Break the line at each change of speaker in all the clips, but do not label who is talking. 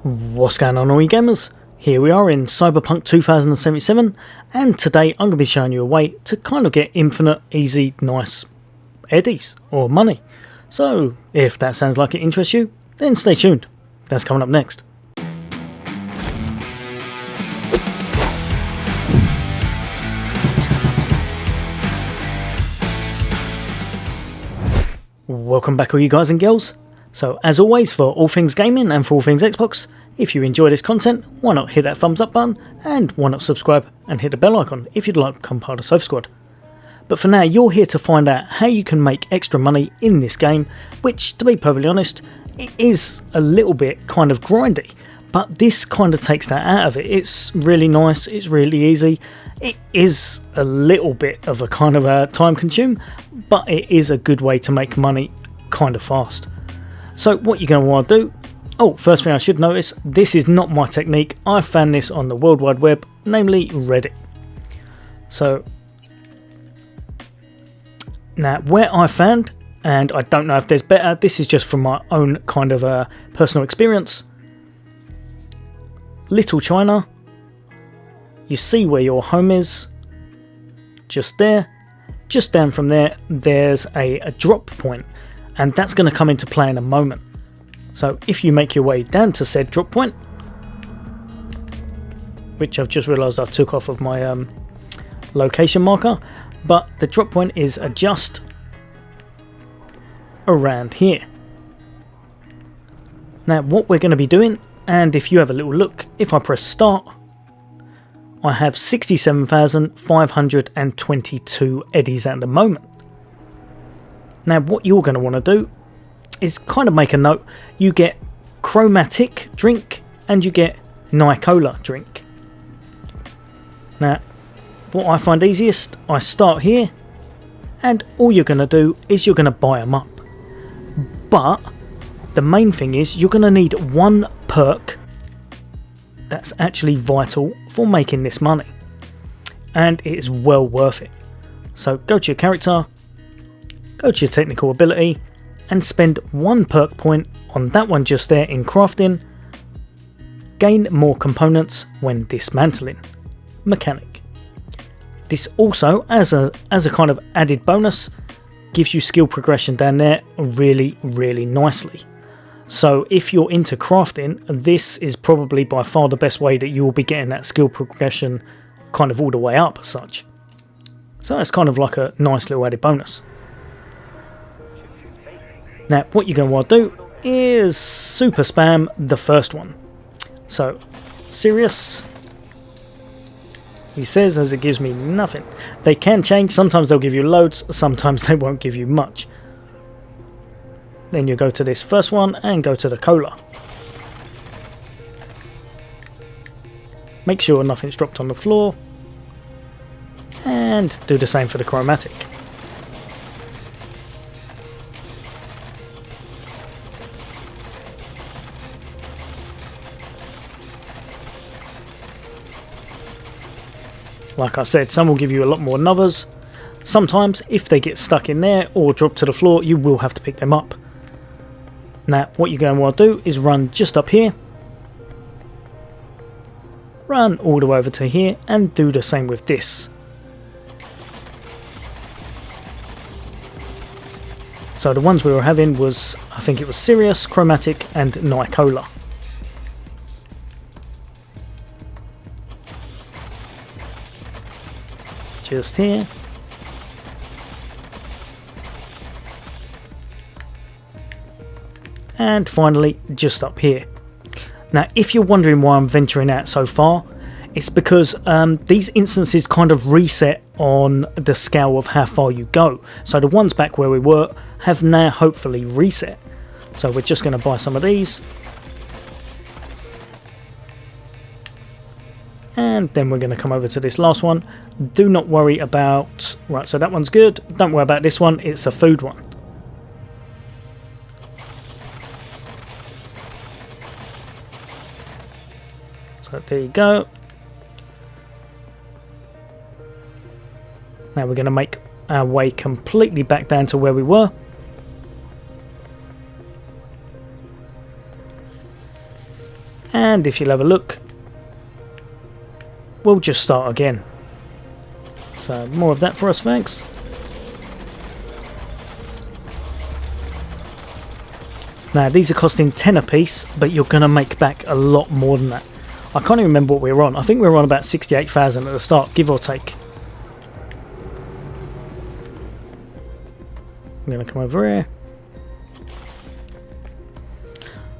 What's going on, all you gamers? Here we are in Cyberpunk 2077, and today I'm going to be showing you a way to kind of get infinite, easy, nice eddies or money. So if that sounds like it interests you, then stay tuned. That's coming up next. Welcome back, all you guys and girls. So as always, for all things gaming and for all things Xbox, if you enjoy this content, why not hit that thumbs up button, and why not subscribe and hit the bell icon if you'd like to become part of Sofa Squad. But for now, you're here to find out how you can make extra money in this game, which, to be perfectly honest, it is a little bit kind of grindy, but this kind of takes that out of it. It's really nice, it's really easy. It is a little bit of a kind of a time consume, but it is a good way to make money kind of fast. So what you're going to want to do, first thing I should notice, this is not my technique. I found this on the World Wide Web, namely Reddit. So now where I found, and I don't know if there's better, this is just from my own kind of personal experience. Little China, you see where your home is, just there. Just down from there, there's a drop point, and that's going to come into play in a moment. So if you make your way down to said drop point, which I've just realised I took off of my location marker, but the drop point is just around here. Now what we're going to be doing, and if you have a little look, if I press start, I have 67,522 eddies at the moment. Now what you're going to want to do is kind of make a note. You get chromatic drink and you get Nicola drink. Now what I find easiest, I start here, and all you're going to do is you're going to buy them up. But the main thing is you're going to need one perk that's actually vital for making this money, and it is well worth it. So go to your character, go to your technical ability, and spend one perk point on that one just there in crafting. Gain more components when dismantling. Mechanic. This also, as a kind of added bonus, gives you skill progression down there really nicely. So if you're into crafting, this is probably by far the best way that you will be getting that skill progression kind of all the way up as such. So it's kind of like a nice little added bonus. Now what you're going to want to do is super spam the first one. So serious, he says, as it gives me nothing. They can change, sometimes they'll give you loads, sometimes they won't give you much. Then you go to this first one and go to the cola. Make sure nothing's dropped on the floor, and do the same for the chromatic. Like I said, some will give you a lot more than others. Sometimes if they get stuck in there or drop to the floor, you will have to pick them up. Now what you're going to want to do is run just up here, run all the way over to here, and do the same with this. So the ones we were having was, I think it was Sirius, Chromatic and Nicola. Just here. And finally, just up here. Now, if you're wondering why I'm venturing out so far, it's because these instances kind of reset on the scale of how far you go. So the ones back where we were have now hopefully reset. So we're just going to buy some of these. And then we're going to come over to this last one. Do not worry about... Right, so that one's good. Don't worry about this one. It's a food one. So there you go. Now we're going to make our way completely back down to where we were. And if you'll have a look, we'll just start again. So more of that for us, thanks. Now these are costing 10 a piece, but you're going to make back a lot more than that. I can't even remember what we were on. I think we were on about 68,000 at the start, give or take. I'm going to come over here.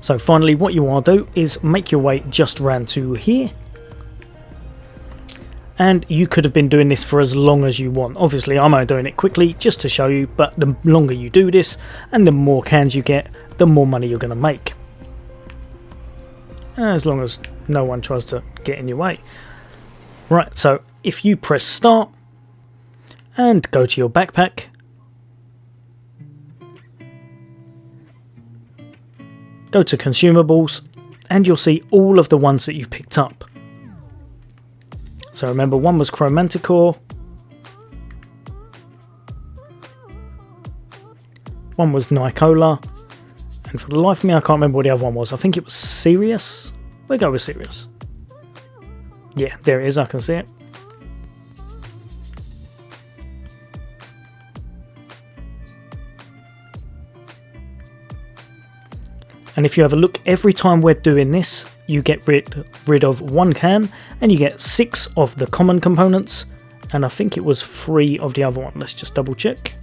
So finally what you want to do is make your way just round to here. And you could have been doing this for as long as you want. Obviously I'm only doing it quickly just to show you, but the longer you do this and the more cans you get, the more money you're going to make. As long as no one tries to get in your way. Right, so if you press start and go to your backpack, go to consumables, and you'll see all of the ones that you've picked up. So remember, one was Chromanticore, one was Nicola, and for the life of me I can't remember what the other one was. I think it was Sirius. We'll go with Sirius. Yeah, there it is, I can see it. And if you have a look, every time we're doing this, you get rid of 1 can, and you get 6 of the common components, and I think it was 3 of the other one. Let's just double check.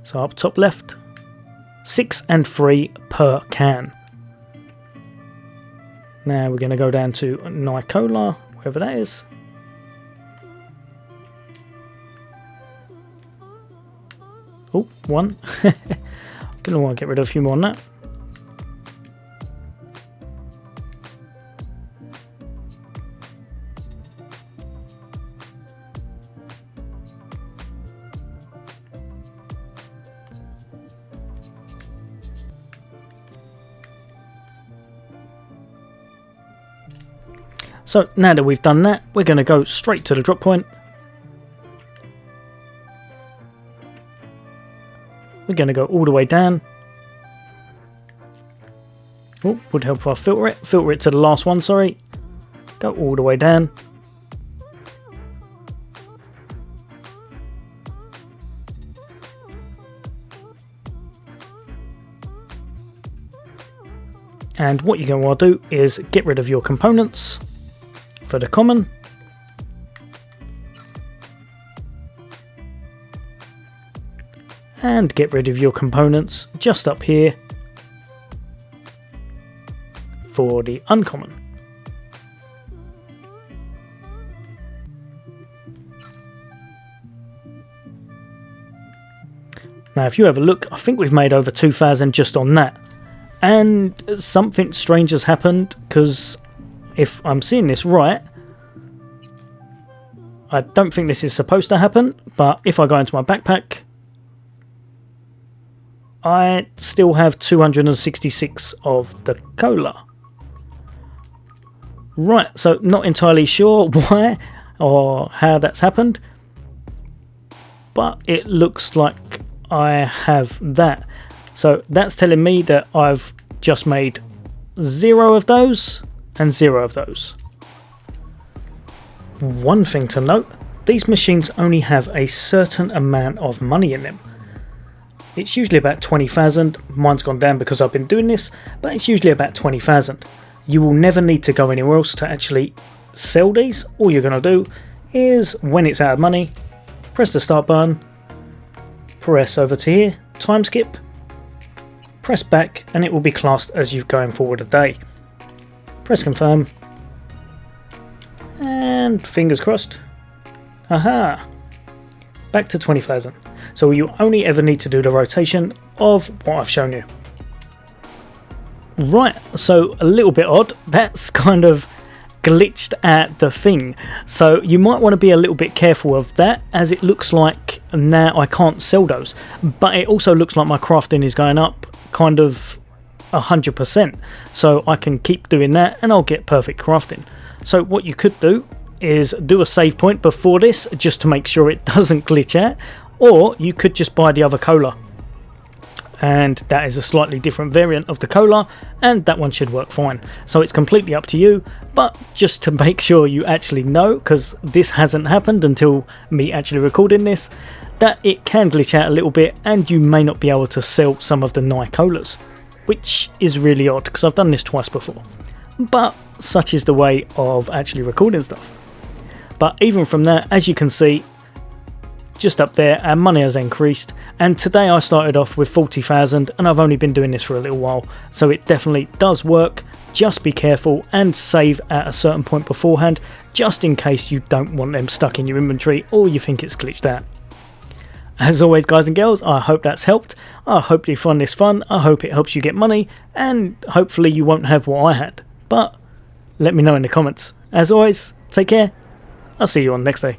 So up top left, 6 and 3 per can. Now we're going to go down to Nicola, wherever that is. Oh, 1. Gonna want to get rid of a few more than that. So now that we've done that, we're going to go straight to the drop point. We're going to go all the way down. Oh, would help if I filter it. Filter it to the last one, sorry. Go all the way down. And what you're going to want to do is get rid of your components for the common. And get rid of your components just up here for the uncommon. Now if you have a look, I think we've made over 2,000 just on that. And something strange has happened, because if I'm seeing this right, I don't think this is supposed to happen, but if I go into my backpack, I still have 266 of the cola. Right, so not entirely sure why or how that's happened, but it looks like I have that. So that's telling me that I've just made 0 of those and 0 of those. One thing to note, these machines only have a certain amount of money in them. It's usually about 20,000, mine's gone down because I've been doing this, but it's usually about 20,000. You will never need to go anywhere else to actually sell these. All you're going to do is, when it's out of money, press the start button, press over to here, time skip, press back, and it will be classed as you going forward a day. Press confirm, and fingers crossed. Aha! Back to 20,000. So you only ever need to do the rotation of what I've shown you. Right, so a little bit odd. That's kind of glitched at the thing. So you might want to be a little bit careful of that, as it looks like now I can't sell those. But it also looks like my crafting is going up kind of 100%. So I can keep doing that and I'll get perfect crafting. So what you could do is do a save point before this, just to make sure it doesn't glitch out. Or you could just buy the other cola. and that is a slightly different variant of the cola, and that one should work fine. So it's completely up to you, but just to make sure you actually know, because this hasn't happened until me actually recording this, that it can glitch out a little bit and you may not be able to sell some of the Colas, which is really odd because I've done this twice before. But such is the way of actually recording stuff. But even from that, as you can see, just up there, our money has increased, and today I started off with 40,000 and I've only been doing this for a little while, so it definitely does work. Just be careful and save at a certain point beforehand, just in case you don't want them stuck in your inventory or you think it's glitched out. As always, guys and girls, I hope that's helped. I hope you find this fun. I hope it helps you get money, and hopefully you won't have what I had. But let me know in the comments. As always, take care. I'll see you on next day.